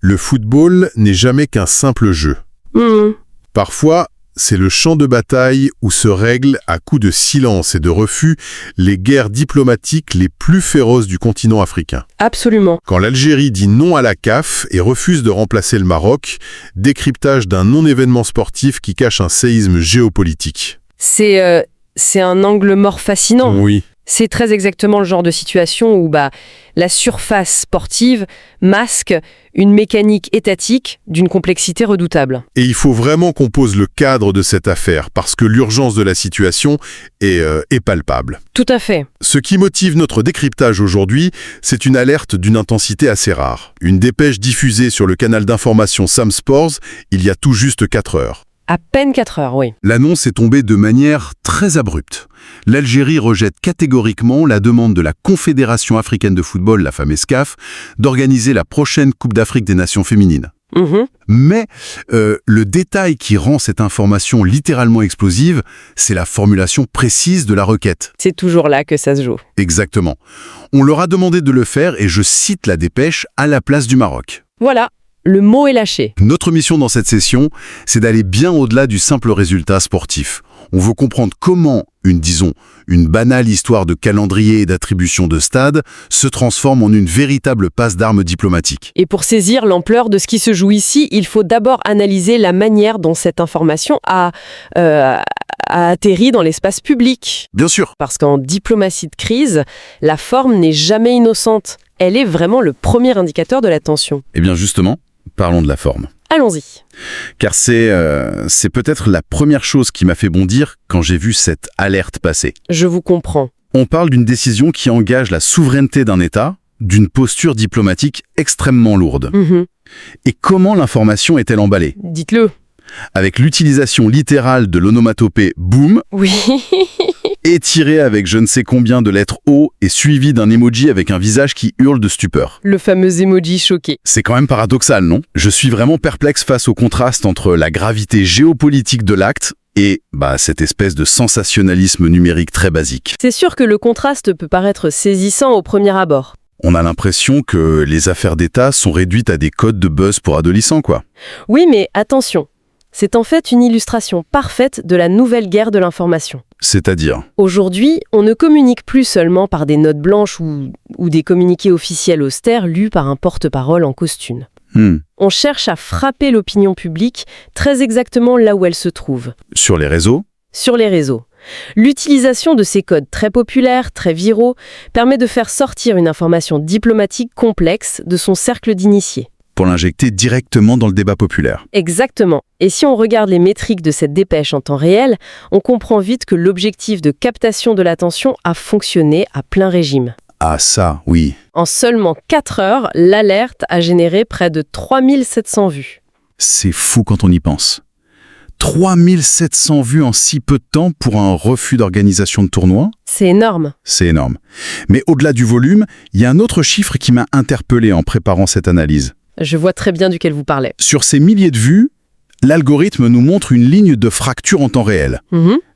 Le football n'est jamais qu'un simple jeu. Parfois, c'est le champ de bataille où se règlent, à coups de silence et de refus, les guerres diplomatiques les plus féroces du continent africain. Absolument. Quand l'Algérie dit non à la CAF et refuse de remplacer le Maroc, décryptage d'un non-événement sportif qui cache un séisme géopolitique. C'est un angle mort fascinant. Oui. C'est très exactement le genre de situation où la surface sportive masque une mécanique étatique d'une complexité redoutable. Et il faut vraiment qu'on pose le cadre de cette affaire, parce que l'urgence de la situation est palpable. Tout à fait. Ce qui motive notre décryptage aujourd'hui, c'est une alerte d'une intensité assez rare. Une dépêche diffusée sur le canal d'information Sam Sports il y a tout juste 4 heures. À peine 4 heures, oui. L'annonce est tombée de manière très abrupte. L'Algérie rejette catégoriquement la demande de la Confédération africaine de football, la fameuse CAF, d'organiser la prochaine Coupe d'Afrique des Nations féminines. Mais le détail qui rend cette information littéralement explosive, c'est la formulation précise de la requête. C'est toujours là que ça se joue. Exactement. On leur a demandé de le faire, et je cite la dépêche, à la place du Maroc. Voilà. Le mot est lâché. Notre mission dans cette session, c'est d'aller bien au-delà du simple résultat sportif. On veut comprendre comment une banale histoire de calendrier et d'attribution de stade se transforme en une véritable passe d'armes diplomatique. Et pour saisir l'ampleur de ce qui se joue ici, il faut d'abord analyser la manière dont cette information a atterri dans l'espace public. Bien sûr. Parce qu'en diplomatie de crise, la forme n'est jamais innocente. Elle est vraiment le premier indicateur de la tension. Eh bien justement, parlons de la forme. Allons-y. Car c'est peut-être la première chose qui m'a fait bondir quand j'ai vu cette alerte passer. Je vous comprends. On parle d'une décision qui engage la souveraineté d'un État, d'une posture diplomatique extrêmement lourde. Et comment l'information est-elle emballée ? Dites-le. Avec l'utilisation littérale de l'onomatopée « boum », Oui. étiré avec je ne sais combien de lettres O et suivi d'un emoji avec un visage qui hurle de stupeur. Le fameux emoji choqué. C'est quand même paradoxal, non ? Je suis vraiment perplexe face au contraste entre la gravité géopolitique de l'acte et cette espèce de sensationnalisme numérique très basique. C'est sûr que le contraste peut paraître saisissant au premier abord. On a l'impression que les affaires d'État sont réduites à des codes de buzz pour adolescents, quoi. Oui, mais attention. C'est en fait une illustration parfaite de la nouvelle guerre de l'information. C'est-à-dire ? Aujourd'hui, on ne communique plus seulement par des notes blanches ou des communiqués officiels austères lus par un porte-parole en costume. On cherche à frapper l'opinion publique très exactement là où elle se trouve. Sur les réseaux ? Sur les réseaux. L'utilisation de ces codes très populaires, très viraux, permet de faire sortir une information diplomatique complexe de son cercle d'initiés. Pour l'injecter directement dans le débat populaire. Exactement. Et si on regarde les métriques de cette dépêche en temps réel, on comprend vite que l'objectif de captation de l'attention a fonctionné à plein régime. Ah ça, oui. En seulement 4 heures, l'alerte a généré près de 3700 vues. C'est fou quand on y pense. 3700 vues en si peu de temps pour un refus d'organisation de tournoi ? C'est énorme. C'est énorme. Mais au-delà du volume, il y a un autre chiffre qui m'a interpellé en préparant cette analyse. Je vois très bien duquel vous parlez. Sur ces milliers de vues, l'algorithme nous montre une ligne de fracture en temps réel.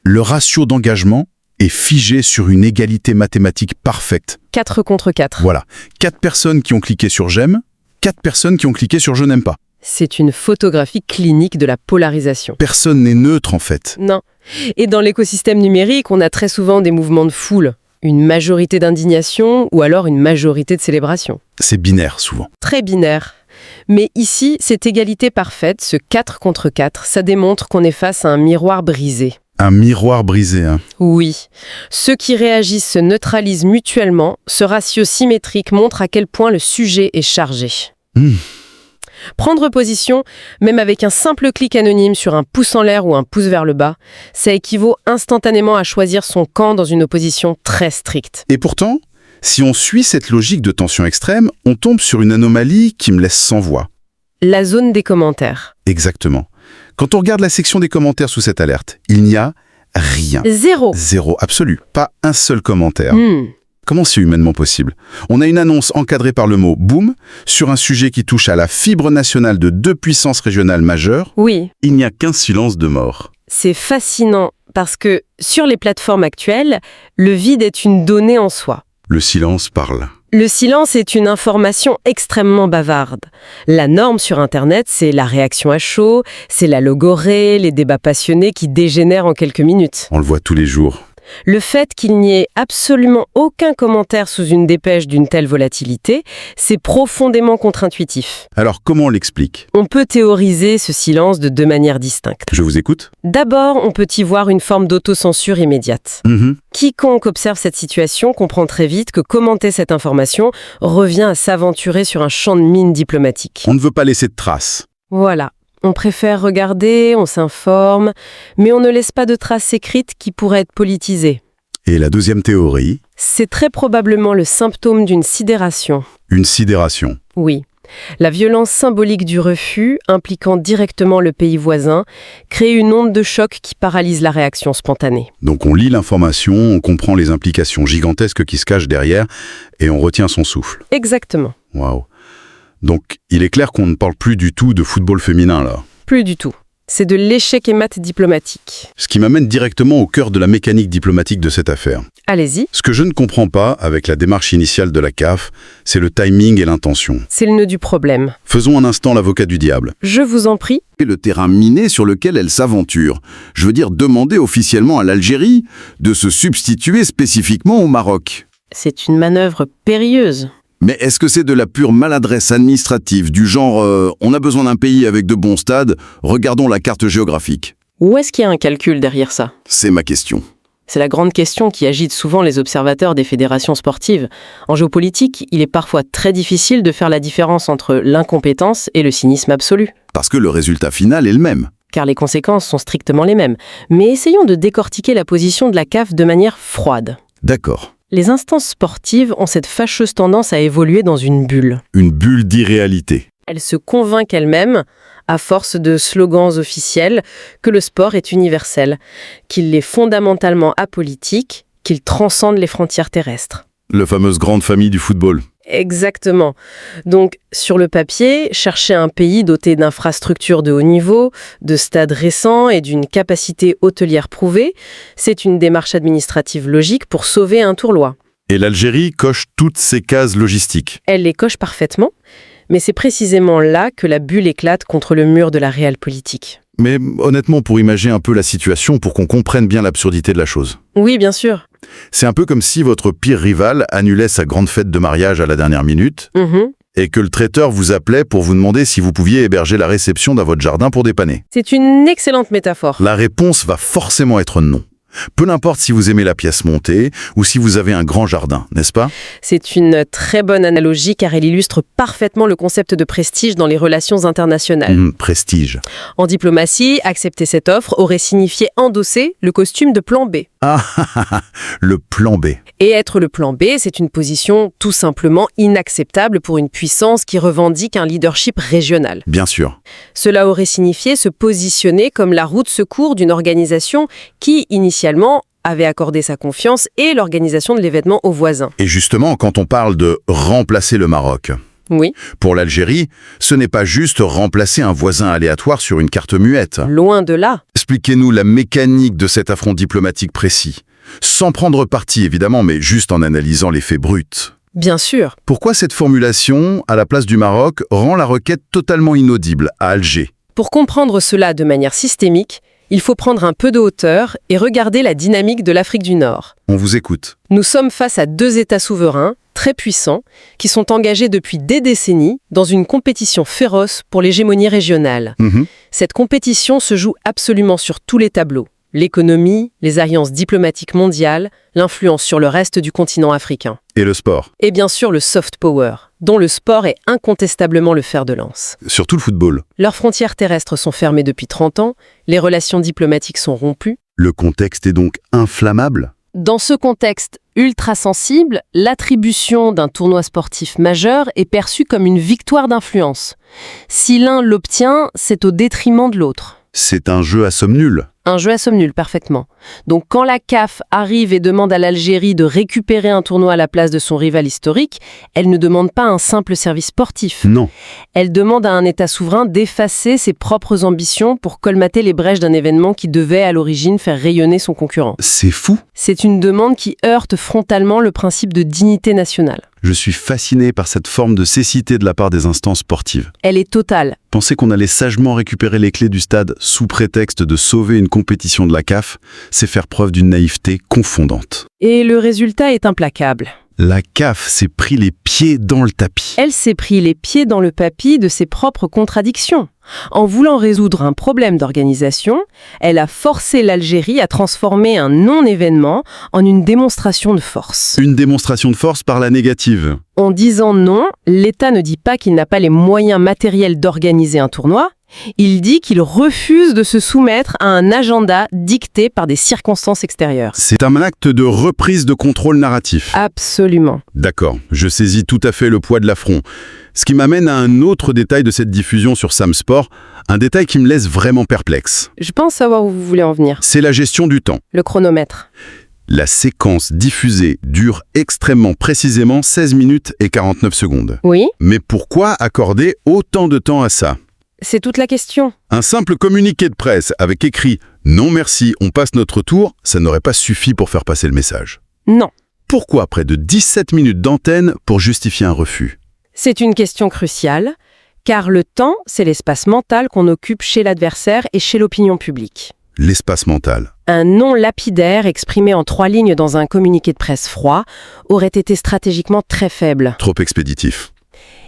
Le ratio d'engagement est figé sur une égalité mathématique parfaite. 4 contre 4. Voilà. 4 personnes qui ont cliqué sur « j'aime », 4 personnes qui ont cliqué sur « je n'aime pas ». C'est une photographie clinique de la polarisation. Personne n'est neutre en fait. Non. Et dans l'écosystème numérique, on a très souvent des mouvements de foule. Une majorité d'indignation ou alors une majorité de célébration. C'est binaire souvent. Très binaire. Mais ici, cette égalité parfaite, ce 4 contre 4, ça démontre qu'on est face à un miroir brisé. Un miroir brisé, hein. Oui. Ceux qui réagissent se neutralisent mutuellement. Ce ratio symétrique montre à quel point le sujet est chargé. Prendre position, même avec un simple clic anonyme sur un pouce en l'air ou un pouce vers le bas, ça équivaut instantanément à choisir son camp dans une opposition très stricte. Et pourtant, si on suit cette logique de tension extrême, on tombe sur une anomalie qui me laisse sans voix. La zone des commentaires. Exactement. Quand on regarde la section des commentaires sous cette alerte, il n'y a rien. Zéro. Zéro absolu. Pas un seul commentaire. Comment c'est humainement possible ? On a une annonce encadrée par le mot « boom » sur un sujet qui touche à la fibre nationale de 2 puissances régionales majeures. Oui. Il n'y a qu'un silence de mort. C'est fascinant parce que sur les plateformes actuelles, le vide est une donnée en soi. Le silence parle. Le silence est une information extrêmement bavarde. La norme sur Internet, c'est la réaction à chaud, c'est la logorrhée, les débats passionnés qui dégénèrent en quelques minutes. On le voit tous les jours. Le fait qu'il n'y ait absolument aucun commentaire sous une dépêche d'une telle volatilité, c'est profondément contre-intuitif. Alors comment on l'explique? On peut théoriser ce silence de deux manières distinctes. Je vous écoute. D'abord, on peut y voir une forme d'autocensure immédiate. Quiconque observe cette situation comprend très vite que commenter cette information revient à s'aventurer sur un champ de mine diplomatique. On ne veut pas laisser de traces. Voilà. On préfère regarder, on s'informe, mais on ne laisse pas de traces écrites qui pourraient être politisées. Et la deuxième théorie? C'est très probablement le symptôme d'une sidération. Une sidération. Oui. La violence symbolique du refus, impliquant directement le pays voisin, crée une onde de choc qui paralyse la réaction spontanée. Donc on lit l'information, on comprend les implications gigantesques qui se cachent derrière, et on retient son souffle. Exactement. Waouh. Donc il est clair qu'on ne parle plus du tout de football féminin là. Plus du tout. C'est de l'échec et mat diplomatique. Ce qui m'amène directement au cœur de la mécanique diplomatique de cette affaire. Allez-y. Ce que je ne comprends pas avec la démarche initiale de la CAF, c'est le timing et l'intention. C'est le nœud du problème. Faisons un instant l'avocat du diable. Je vous en prie. Et le terrain miné sur lequel elle s'aventure. Je veux dire, demander officiellement à l'Algérie de se substituer spécifiquement au Maroc. C'est une manœuvre périlleuse. Mais est-ce que c'est de la pure maladresse administrative, du genre on a besoin d'un pays avec de bons stades, regardons la carte géographique? Où est-ce qu'il y a un calcul derrière ça? C'est ma question. C'est la grande question qui agite souvent les observateurs des fédérations sportives. En géopolitique, il est parfois très difficile de faire la différence entre l'incompétence et le cynisme absolu. Parce que le résultat final est le même. Car les conséquences sont strictement les mêmes. Mais essayons de décortiquer la position de la CAF de manière froide. D'accord. Les instances sportives ont cette fâcheuse tendance à évoluer dans une bulle. Une bulle d'irréalité. Elles se convainquent elles-mêmes, à force de slogans officiels, que le sport est universel, qu'il est fondamentalement apolitique, qu'il transcende les frontières terrestres. La fameuse grande famille du football. Exactement. Donc, sur le papier, chercher un pays doté d'infrastructures de haut niveau, de stades récents et d'une capacité hôtelière prouvée, c'est une démarche administrative logique pour sauver un tournoi. Et l'Algérie coche toutes ces cases logistiques. Elle les coche parfaitement, mais c'est précisément là que la bulle éclate contre le mur de la réelle politique. Mais honnêtement, pour imaginer un peu la situation, pour qu'on comprenne bien l'absurdité de la chose. Oui, bien sûr. C'est un peu comme si votre pire rival annulait sa grande fête de mariage à la dernière minute et que le traiteur vous appelait pour vous demander si vous pouviez héberger la réception dans votre jardin pour dépanner. C'est une excellente métaphore. La réponse va forcément être non. Peu importe si vous aimez la pièce montée ou si vous avez un grand jardin, n'est-ce pas? C'est une très bonne analogie car elle illustre parfaitement le concept de prestige dans les relations internationales. Prestige. En diplomatie, accepter cette offre aurait signifié endosser le costume de plan B. Le plan B. Et être le plan B, c'est une position tout simplement inacceptable pour une puissance qui revendique un leadership régional. Bien sûr. Cela aurait signifié se positionner comme la roue de secours d'une organisation qui, initialement, avait accordé sa confiance et l'organisation de l'événement aux voisins. Et justement, quand on parle de remplacer le Maroc, oui. Pour l'Algérie, ce n'est pas juste remplacer un voisin aléatoire sur une carte muette. Loin de là. Expliquez-nous la mécanique de cet affront diplomatique précis. Sans prendre parti, évidemment, mais juste en analysant les faits bruts. Bien sûr. Pourquoi cette formulation, à la place du Maroc, rend la requête totalement inaudible à Alger? Pour comprendre cela de manière systémique, il faut prendre un peu de hauteur et regarder la dynamique de l'Afrique du Nord. On vous écoute. Nous sommes face à deux États souverains, très puissants, qui sont engagés depuis des décennies dans une compétition féroce pour l'hégémonie régionale. Cette compétition se joue absolument sur tous les tableaux. L'économie, les alliances diplomatiques mondiales, l'influence sur le reste du continent africain. Et le sport. Et bien sûr le soft power, dont le sport est incontestablement le fer de lance. Surtout le football. Leurs frontières terrestres sont fermées depuis 30 ans, les relations diplomatiques sont rompues. Le contexte est donc inflammable? Dans ce contexte ultra sensible, l'attribution d'un tournoi sportif majeur est perçue comme une victoire d'influence. Si l'un l'obtient, c'est au détriment de l'autre. C'est un jeu à somme nulle. Un jeu à somme nulle, parfaitement. Donc quand la CAF arrive et demande à l'Algérie de récupérer un tournoi à la place de son rival historique, elle ne demande pas un simple service sportif. Non. Elle demande à un État souverain d'effacer ses propres ambitions pour colmater les brèches d'un événement qui devait à l'origine faire rayonner son concurrent. C'est fou. C'est une demande qui heurte frontalement le principe de dignité nationale. Je suis fasciné par cette forme de cécité de la part des instances sportives. Elle est totale. Penser qu'on allait sagement récupérer les clés du stade sous prétexte de sauver une compétition de la CAF, c'est faire preuve d'une naïveté confondante. Et le résultat est implacable. La CAF s'est pris les pieds dans le tapis. Elle s'est pris les pieds dans le tapis de ses propres contradictions. En voulant résoudre un problème d'organisation, elle a forcé l'Algérie à transformer un non-événement en une démonstration de force. Une démonstration de force par la négative. En disant non, l'État ne dit pas qu'il n'a pas les moyens matériels d'organiser un tournoi, il dit qu'il refuse de se soumettre à un agenda dicté par des circonstances extérieures. C'est un acte de reprise de contrôle narratif. Absolument. D'accord, je saisis tout à fait le poids de l'affront. Ce qui m'amène à un autre détail de cette diffusion sur Sam Sport, un détail qui me laisse vraiment perplexe. Je pense savoir où vous voulez en venir. C'est la gestion du temps. Le chronomètre. La séquence diffusée dure extrêmement précisément 16 minutes et 49 secondes. Oui, Mais pourquoi accorder autant de temps à ça ? c'est toute la question. Un simple communiqué de presse avec écrit « Non merci, on passe notre tour », ça n'aurait pas suffi pour faire passer le message. Non. Pourquoi près de 17 minutes d'antenne pour justifier un refus ? C'est une question cruciale, car le temps, c'est l'espace mental qu'on occupe chez l'adversaire et chez l'opinion publique. L'espace mental. Un non lapidaire exprimé en 3 lignes dans un communiqué de presse froid aurait été stratégiquement très faible. Trop expéditif.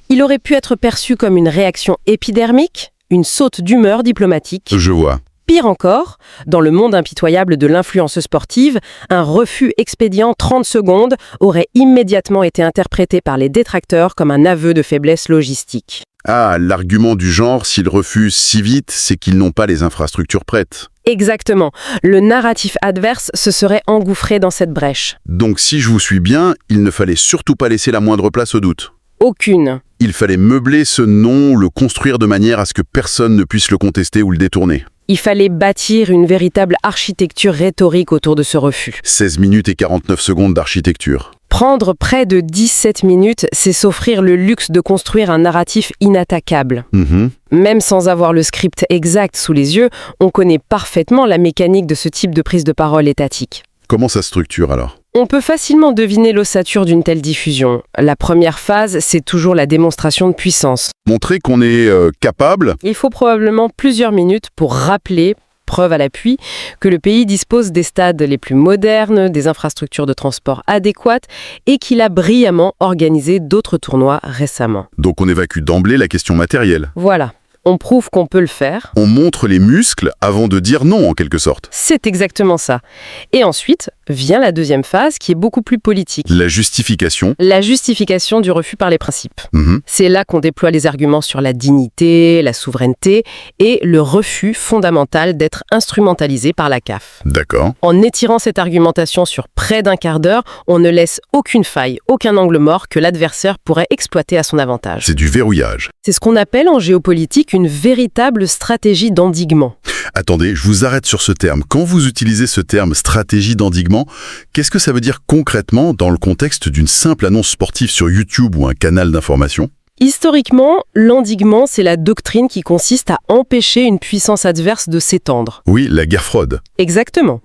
Il aurait pu être perçu comme une réaction épidermique, une saute d'humeur diplomatique. Je vois. Pire encore, dans le monde impitoyable de l'influence sportive, un refus expédiant 30 secondes aurait immédiatement été interprété par les détracteurs comme un aveu de faiblesse logistique. Ah, l'argument du genre, s'ils refusent si vite, c'est qu'ils n'ont pas les infrastructures prêtes. Exactement. Le narratif adverse se serait engouffré dans cette brèche. Donc si je vous suis bien, il ne fallait surtout pas laisser la moindre place au doute. Aucune. Il fallait meubler ce nom, le construire de manière à ce que personne ne puisse le contester ou le détourner. Il fallait bâtir une véritable architecture rhétorique autour de ce refus. 16 minutes et 49 secondes d'architecture. Prendre près de 17 minutes, c'est s'offrir le luxe de construire un narratif inattaquable. Même sans avoir le script exact sous les yeux, on connaît parfaitement la mécanique de ce type de prise de parole étatique. Comment ça se structure alors ? On peut facilement deviner l'ossature d'une telle diffusion. La première phase, c'est toujours la démonstration de puissance. Montrer qu'on est capable. Il faut probablement plusieurs minutes pour rappeler, preuve à l'appui, que le pays dispose des stades les plus modernes, des infrastructures de transport adéquates et qu'il a brillamment organisé d'autres tournois récemment. Donc on évacue d'emblée la question matérielle. Voilà. On prouve qu'on peut le faire. On montre les muscles avant de dire non en quelque sorte. C'est exactement ça. Et ensuite vient la deuxième phase qui est beaucoup plus politique. La justification. La justification du refus par les principes. Mhm. C'est là qu'on déploie les arguments sur la dignité, la souveraineté et le refus fondamental d'être instrumentalisé par la CAF. D'accord. En étirant cette argumentation sur près d'un quart d'heure, on ne laisse aucune faille, aucun angle mort que l'adversaire pourrait exploiter à son avantage. C'est du verrouillage. C'est ce qu'on appelle en géopolitique une véritable stratégie d'endiguement. Attendez, je vous arrête sur ce terme. Quand vous utilisez ce terme stratégie d'endiguement, qu'est-ce que ça veut dire concrètement dans le contexte d'une simple annonce sportive sur YouTube ou un canal d'information ? Historiquement, l'endiguement, c'est la doctrine qui consiste à empêcher une puissance adverse de s'étendre. Oui, la guerre froide. Exactement.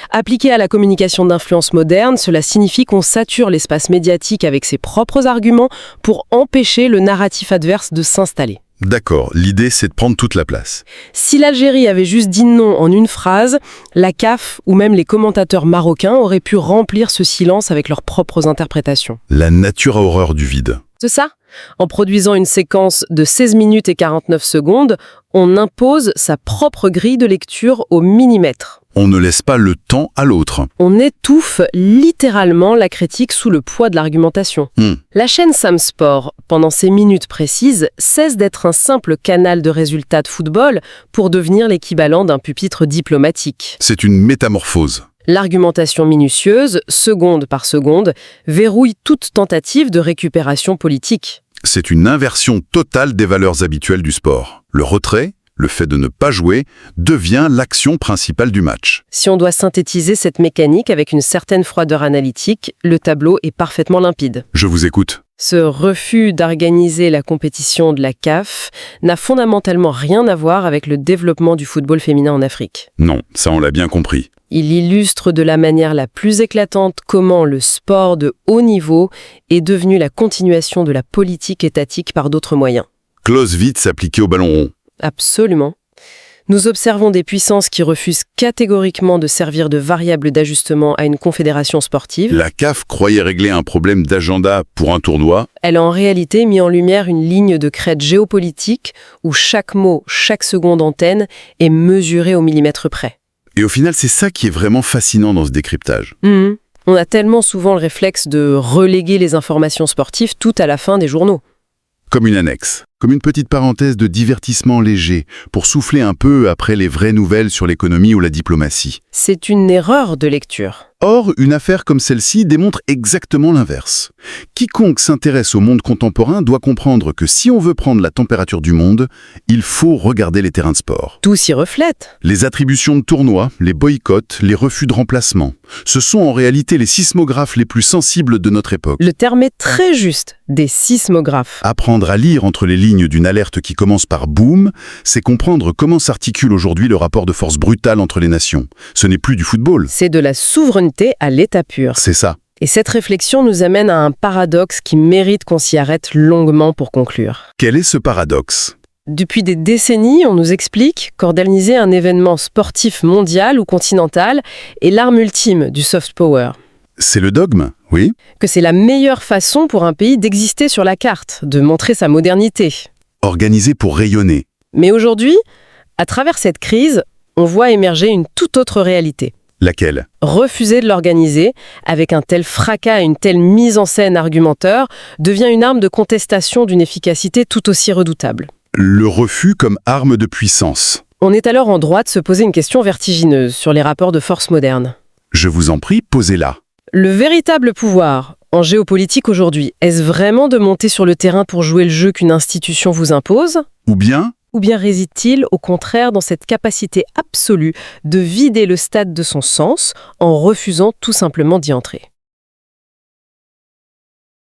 Appliqué à la communication d'influence moderne, cela signifie qu'on sature l'espace médiatique avec ses propres arguments pour empêcher le narratif adverse de s'installer. D'accord, l'idée c'est de prendre toute la place. Si l'Algérie avait juste dit non en une phrase, la CAF ou même les commentateurs marocains auraient pu remplir ce silence avec leurs propres interprétations. La nature a horreur du vide. C'est ça ? En produisant une séquence de 16 minutes et 49 secondes, on impose sa propre grille de lecture au millimètre. On ne laisse pas le temps à l'autre. On étouffe littéralement la critique sous le poids de l'argumentation. La chaîne Sam Sport, pendant ces minutes précises, cesse d'être un simple canal de résultats de football pour devenir l'équivalent d'un pupitre diplomatique. C'est une métamorphose. L'argumentation minutieuse, seconde par seconde, verrouille toute tentative de récupération politique. C'est une inversion totale des valeurs habituelles du sport. Le retrait, le fait de ne pas jouer, devient l'action principale du match. Si on doit synthétiser cette mécanique avec une certaine froideur analytique, le tableau est parfaitement limpide. Je vous écoute. Ce refus d'organiser la compétition de la CAF n'a fondamentalement rien à voir avec le développement du football féminin en Afrique. Non, ça on l'a bien compris. Il illustre de la manière la plus éclatante comment le sport de haut niveau est devenu la continuation de la politique étatique par d'autres moyens. Clausewitz appliqué au ballon rond. Absolument. Nous observons des puissances qui refusent catégoriquement de servir de variable d'ajustement à une confédération sportive. La CAF croyait régler un problème d'agenda pour un tournoi. Elle a en réalité mis en lumière une ligne de crête géopolitique où chaque mot, chaque seconde antenne est mesurée au millimètre près. Et au final, c'est ça qui est vraiment fascinant dans ce décryptage. On a tellement souvent le réflexe de reléguer les informations sportives tout à la fin des journaux. Comme une annexe, comme une petite parenthèse de divertissement léger, pour souffler un peu après les vraies nouvelles sur l'économie ou la diplomatie. C'est une erreur de lecture. Or, une affaire comme celle-ci démontre exactement l'inverse. Quiconque s'intéresse au monde contemporain doit comprendre que si on veut prendre la température du monde, il faut regarder les terrains de sport. Tout s'y reflète. Les attributions de tournois, les boycotts, les refus de remplacement, ce sont en réalité les sismographes les plus sensibles de notre époque. Le terme est très juste, des sismographes. Apprendre à lire entre les lignes d'une alerte qui commence par « boom », c'est comprendre comment s'articule aujourd'hui le rapport de force brutal entre les nations. Ce n'est plus du football. C'est de la souveraineté à l'état pur. C'est ça. Et cette réflexion nous amène à un paradoxe qui mérite qu'on s'y arrête longuement pour conclure. Quel est ce paradoxe ? Depuis des décennies, on nous explique qu'organiser un événement sportif mondial ou continental est l'arme ultime du soft power. C'est le dogme, oui. Que c'est la meilleure façon pour un pays d'exister sur la carte, de montrer sa modernité. Organisé pour rayonner. Mais aujourd'hui, à travers cette crise, on voit émerger une toute autre réalité. Laquelle ? Refuser de l'organiser, avec un tel fracas et une telle mise en scène argumenteur, devient une arme de contestation d'une efficacité tout aussi redoutable. Le refus comme arme de puissance. On est alors en droit de se poser une question vertigineuse sur les rapports de force modernes. Je vous en prie, posez-la. Le véritable pouvoir en géopolitique aujourd'hui, est-ce vraiment de monter sur le terrain pour jouer le jeu qu'une institution vous impose ? Ou bien réside-t-il au contraire dans cette capacité absolue de vider le stade de son sens en refusant tout simplement d'y entrer ?